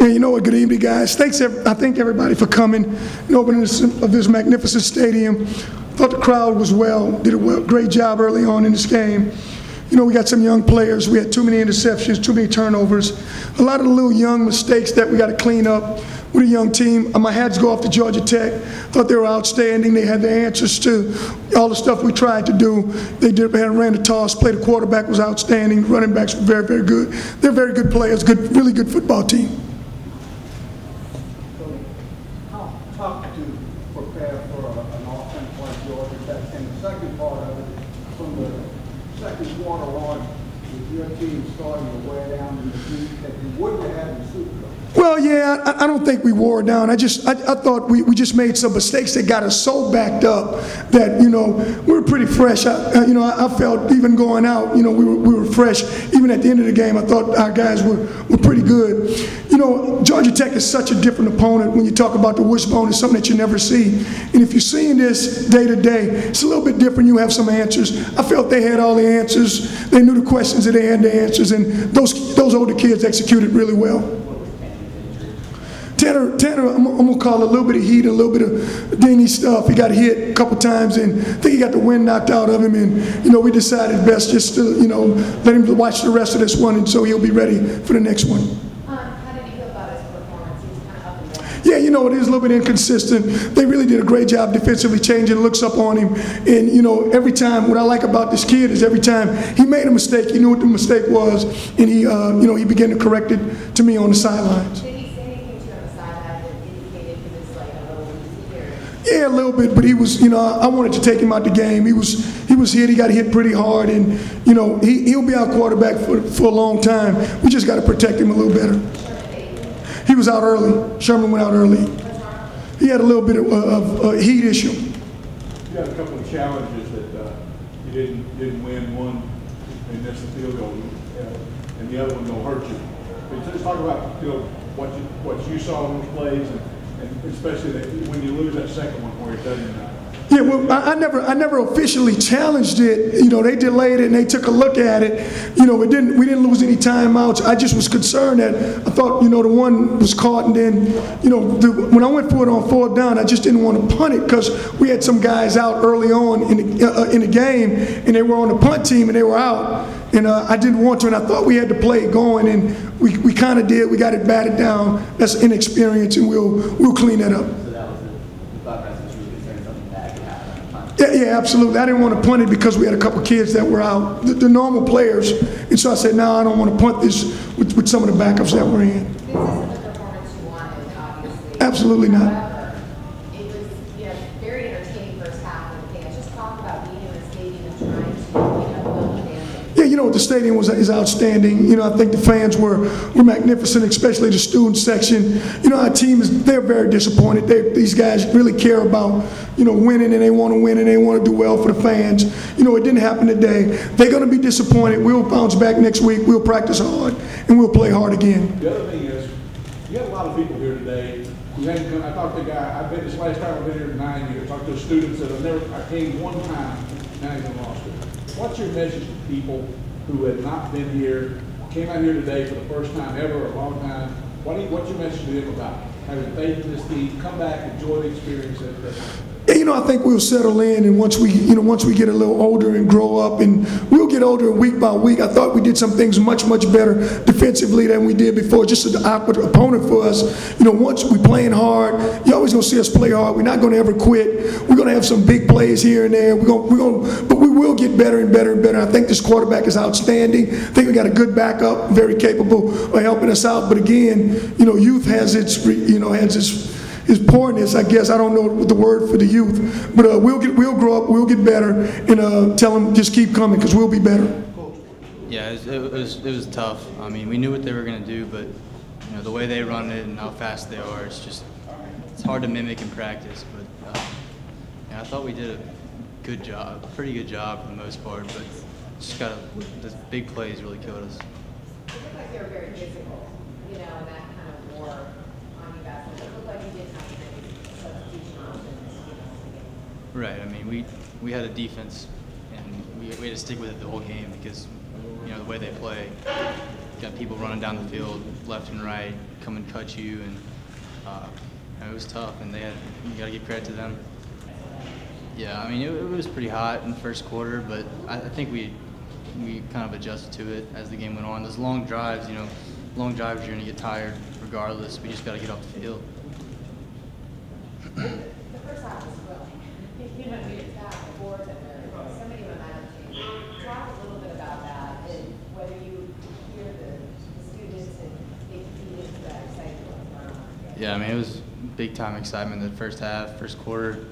Hey, you know what? Good evening, guys. Thanks, I thank everybody for coming and opening this magnificent stadium. Thought the crowd was did a great job early on in this game. You know, we got some young players. We had too many interceptions, too many turnovers. A lot of the little young mistakes that we got to clean up with a young team. My hats go off to Georgia Tech. Thought they were outstanding. They had the answers to all the stuff we tried to do. They ran the toss, played the quarterback was outstanding. The running backs were very, very good. They're very good players, really good football team. Tough to prepare for an offense like Georgia Tech, and the second part of it, from the second quarter on, with your team starting to wear down in the lead that you wouldn't have had in the Super Bowl. Well, yeah, I don't think we wore down. I thought we just made some mistakes that got us so backed up that, you know, we were pretty fresh. I felt even going out, you know, we were fresh. Even at the end of the game, I thought our guys were pretty good. You know, Georgia Tech is such a different opponent when you talk about the wishbone. It's something that you never see. And if you're seeing this day to day, it's a little bit different. You have some answers. I felt they had all the answers. They knew the questions and they had the answers. And those older kids executed really well. Tanner, I'm going to call a little bit of heat, a little bit of dingy stuff. He got hit a couple times, and I think he got the wind knocked out of him. And, you know, we decided best just to, you know, let him watch the rest of this one, and so he'll be ready for the next one. How did you feel about his performance? He was kind of up and down. Yeah, you know, it is a little bit inconsistent. They really did a great job defensively changing looks up on him. And, you know, every time, what I like about this kid is every time he made a mistake, he knew what the mistake was, and he, you know, he began to correct it to me on the sidelines. Yeah, a little bit, but he was, you know, I wanted to take him out the game. He was hit. He got hit pretty hard, and, you know, he'll be our quarterback for a long time. We just got to protect him a little better. He was out early. Sherman went out early. He had a little bit of a heat issue. You had a couple of challenges that you didn't win. One, and missed the field goal, and the other one will hurt you. But just talk about, you know, what you saw in those plays. And especially when you lose that second one where it doesn't. Yeah, well, I never officially challenged it. You know, they delayed it and they took a look at it. You know, we didn't lose any timeouts. I just was concerned that I thought, you know, the one was caught, and then, you know, when I went for it on fourth down, I just didn't want to punt it because we had some guys out early on in the game, and they were on the punt team and they were out. And I didn't want to, and I thought we had to play it going, and we kind of did. We got it batted down. That's inexperience, and we'll clean that up. So that was the thought process. Was really concerned something bad could happen on punt. Yeah, absolutely. I didn't want to punt it because we had a couple kids that were out, the normal players, and so I said, no, I don't want to punt this with some of the backups that we're in. This isn't the performance you wanted, obviously. Absolutely not. However, it was, you know, very entertaining first half of the game. Just talk about being in the stadium and trying to, you know, build a fan. Yeah, you know, the stadium is outstanding. You know, I think the fans were magnificent, especially the student section. You know, our team they're very disappointed. These guys really care about, you know, winning, and they want to win, and they want to do well for the fans. You know, it didn't happen today. They're going to be disappointed. We'll bounce back next week. We'll practice hard, and we'll play hard again. The other thing is, you have a lot of people here today who hadn't come. I talked to a guy, this last time I've been here 9 years, talked to students that I came one time, now he's in law school. What's your message to people who have not been here, came out here today for the first time ever, a long time? What's your message to them about having faith in this team, come back, enjoy the experience? Yeah, you know, I think we'll settle in, and once we get a little older and grow up, and we'll get older week by week. I thought we did some things much better defensively than we did before. Just an awkward opponent for us. You know, once we playing hard, you're always gonna see us play hard. We're not gonna ever quit. We're gonna have some big plays here and there. But we will get better and better and better. I think this quarterback is outstanding. I think we got a good backup, very capable of helping us out. But again, you know, youth has its poorness, I guess. I don't know the word for the youth, but we'll grow up, we'll get better, and tell them just keep coming because we'll be better. Yeah, it was tough. I mean, we knew what they were going to do, but, you know, the way they run it and how fast they are, it's hard to mimic in practice. But yeah, I thought we did a good job, a pretty good job for the most part, but just the big plays really killed us. It looked like they were very physical, you know, and that kind of wore on you guys. It looked like you didn't have many substitution options, you know. Right. I mean, we had a defense, and we had to stick with it the whole game because, you know, the way they play, got people running down the field left and right, come and cut you, and it was tough. And you got to give credit to them. Yeah, I mean it was pretty hot in the first quarter, but I think we kind of adjusted to it as the game went on. Those long drives, long drives, you're going to get tired regardless. We just got to get off the field. The first half was thrilling. You got the boards and somebody went out of team. Talk a little bit about that and whether you hear the students and they feed into that excitement. Yeah, I mean, it was big time excitement in the first half, first quarter.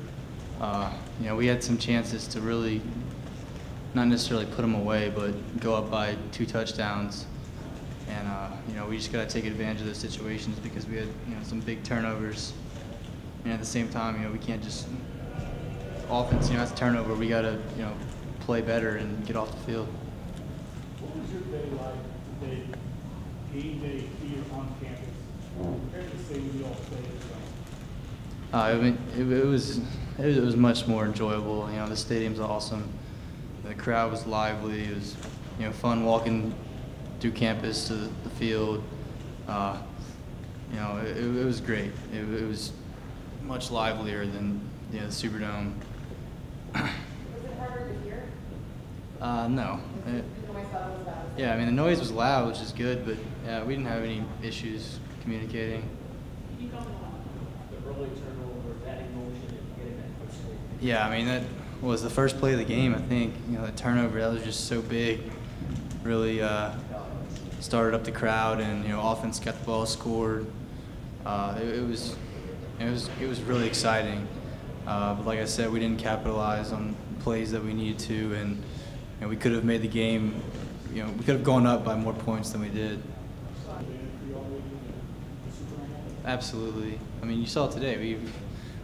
We had some chances to really not necessarily put them away, but go up by 2 touchdowns. And, we just got to take advantage of those situations because we had, some big turnovers. And at the same time, we can't just offense, as a turnover, we got to, play better and get off the field. What was your day like today, game day here on campus, compared to say we all stayed? It was much more enjoyable. The stadium's awesome. The crowd was lively. It was, fun walking through campus to the field. It was great. It was much livelier than the Superdome. Was it harder to hear? No. The noise level was about the same? Yeah, I mean the noise was loud, which is good, but yeah, we didn't have any issues communicating. Can you comment on the early turnover, that emotion, and getting that first lead? Yeah, I mean that was the first play of the game. I think the turnover that was just so big, really started up the crowd, and offense got the ball scored. It was really exciting. But like I said, we didn't capitalize on plays that we needed to, and we could have made the game. We could have gone up by more points than we did. Absolutely. I mean, you saw it today.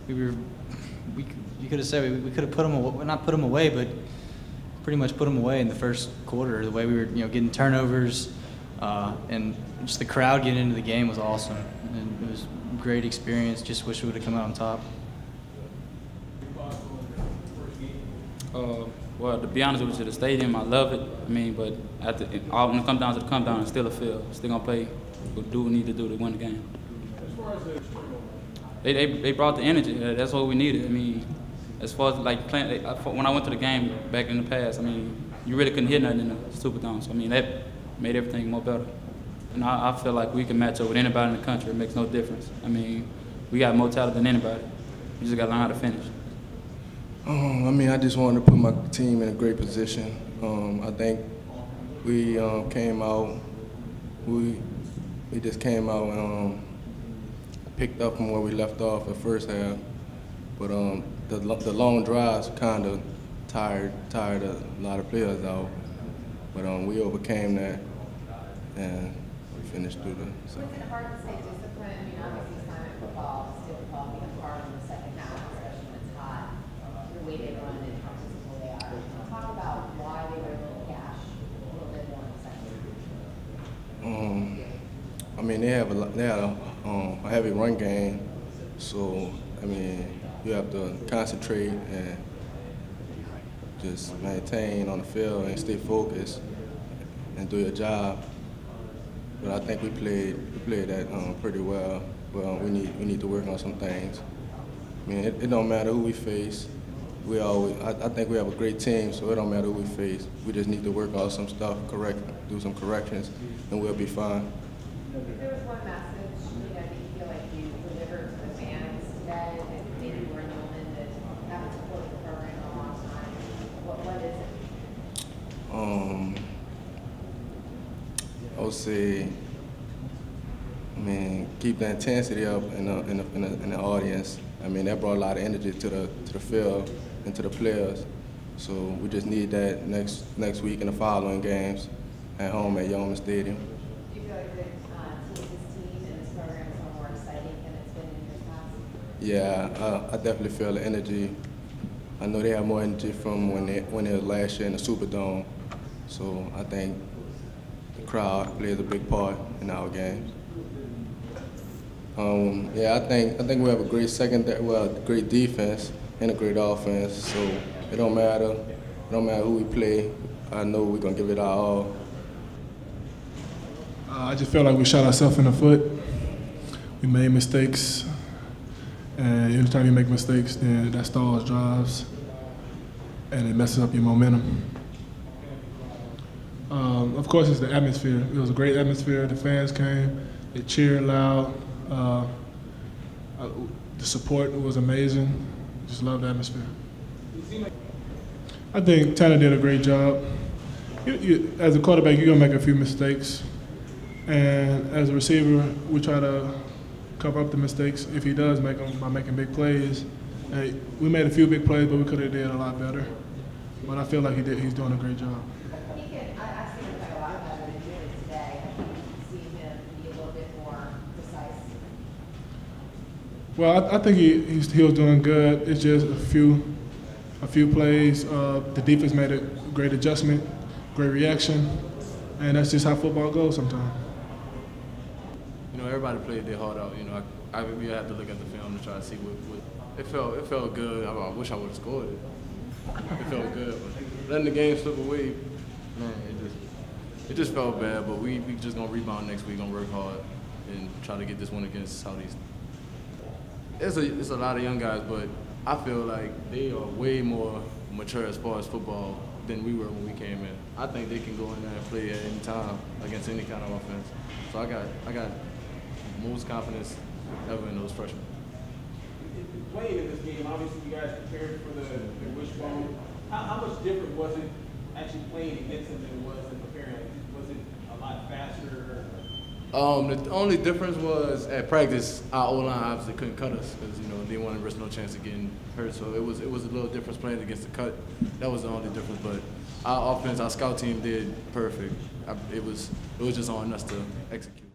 You could have said we could have put them away, not put them away, but pretty much put them away in the first quarter. The way we were, getting turnovers, and just the crowd getting into the game was awesome. And it was a great experience. Just wish we would have come out on top. Well, to be honest with you, the stadium, I love it. I mean, but when it comes down to the come down, it's still a field. Still gonna play. We'll do what we need to do to win the game. As far as They brought the energy. That's what we needed. I mean, as far as like playing, when I went to the game back in the past, I mean, you really couldn't hear nothing in the Superdome. So I mean, that made everything more better. And I feel like we can match up with anybody in the country. It makes no difference. I mean, we got more talent than anybody. We just got to learn how to finish. I just wanted to put my team in a great position. I think we came out, we just came out and picked up from where we left off the first half. But the long drives kind of tired a lot of players out. But we overcame that and we finished through the second. Was it hard to stay disciplined? I mean, obviously it's time in football, it's difficult, being hard in the second half, especially when it's hot. The way they run and how physical they are. Talk about why they were able to gash a little bit more in the second. I mean, they had a heavy run game, so I mean, you have to concentrate and just maintain on the field and stay focused and do your job. But I think we played that pretty well. Well, we need to work on some things. I mean, it don't matter who we face. I think we have a great team, so it don't matter who we face. We just need to work on some stuff, do some corrections, and we'll be fine. If there was one message, that you feel like you delivered to the fans today, that maybe were in the moment that haven't supported the program in a long time, what is it? I would say, keep the intensity up in the audience. I mean, that brought a lot of energy to the field and to the players. So we just need that next week in the following games at home at Yulman Stadium. Do you feel like this team and this program is a little more exciting than it's been in years past? Yeah, I definitely feel the energy. I know they have more energy from when they were last year in the Superdome. So I think the crowd plays a big part in our games. I think we have a great great defense and a great offense. So it don't matter who we play. I know we're gonna give it our all. I just felt like we shot ourselves in the foot. We made mistakes, and anytime you make mistakes, then that stalls drives, and it messes up your momentum. Of course, it's the atmosphere. It was a great atmosphere. The fans came, they cheered loud. The support was amazing. Just loved the atmosphere. I think Tanner did a great job. As a quarterback, you're gonna make a few mistakes, and as a receiver, we try to cover up the mistakes if he does make them by making big plays. And we made a few big plays, but we could have did a lot better. But I feel like he's doing a great job. I've seen him play a lot better than he did today. I think you've seen him be a little bit more precise. Well, I think he was doing good. It's just a few plays. The defense made a great adjustment, great reaction, and that's just how football goes sometimes. You know, everybody played their heart out. You know, we had to look at the film to try to see what it felt good. I wish I would have scored it. It felt good, but letting the game slip away, man, it just felt bad. But we just gonna rebound next week, gonna work hard, and try to get this one against Southeast. It's a lot of young guys, but I feel like they are way more mature as far as football than we were when we came in. I think they can go in there and play at any time against any kind of offense. So I got most confidence ever in those freshmen. Playing in this game, obviously you guys prepared for the wishbone. How much different was it actually playing against them than it was in preparing? Was it a lot faster? The only difference was at practice, our O-line obviously couldn't cut us because they didn't want to risk no chance of getting hurt. So it was a little difference playing against the cut. That was the only difference. But our offense, our scout team did perfect. It was just on us to execute.